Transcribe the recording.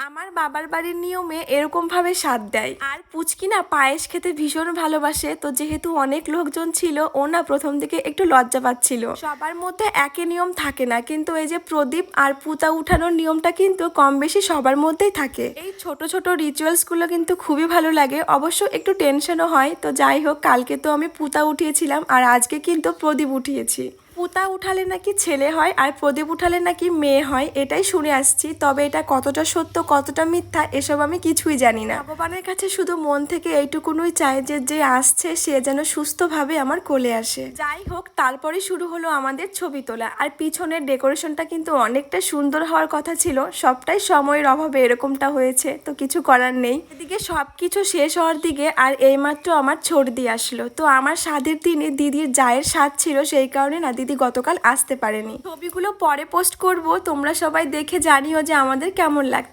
আমার বাবার বাড়ির নিয়মে এরকম ভাবে স্বাদ দেয়। আর পুচকি না পায়েস খেতে ভীষণ ভালোবাসে, তো যেহেতু অনেক লোকজন ছিল ও না প্রথম দিকে একটু লজ্জা পাচ্ছিল। সবার মধ্যে একই নিয়ম থাকে না, কিন্তু এই যে প্রদীপ আর পুতা উঠানোর নিয়মটা কিন্তু কম বেশি সবার মধ্যেই থাকে। এই ছোট ছোট রিচুয়ালস গুলো কিন্তু খুবই ভালো লাগে, অবশ্য একটু টেনশনও হয়। তো যাই হোক, কালকে তো আমি পুতা উঠিয়েছিলাম আর আজকে কিন্তু প্রদীপ উঠিয়েছি। পুতা উঠালে নাকি ছেলে হয় আর প্রদীপ উঠালে নাকি মেয়ে হয়, এটাই শুনে আসছি। তবে এটা কতটা সত্য কতটা মিথ্যা এসব আমি কিছুই জানি না। ভগবানের কাছে শুধু মন থেকে এইটুকুনই চাই যে যে আসছে সে যেন সুস্থভাবে আমার কোলে আসে। যাই হোক, তারপরে শুরু হলো আমাদের ছবি তোলা। আর পিছনের ডেকোরেশনটা কিন্তু অনেকটা সুন্দর হওয়ার কথা ছিল, সবটাই সময়ের অভাবে এরকমটা হয়েছে, তো কিছু করার নেই। এদিকে সবকিছু শেষ হওয়ার দিকে আর এইমাত্র আমার সর্দি আসলো। তো আমার স্বাদের দিনে দিদির জায়ের স্বাদ ছিল, সেই কারণে না দিদি গতকাল আসতে পারেনি। ছবিগুলো পরে পোস্ট করব, তোমরা সবাই দেখে জানিও যে আমাদের কেমন লাগছে।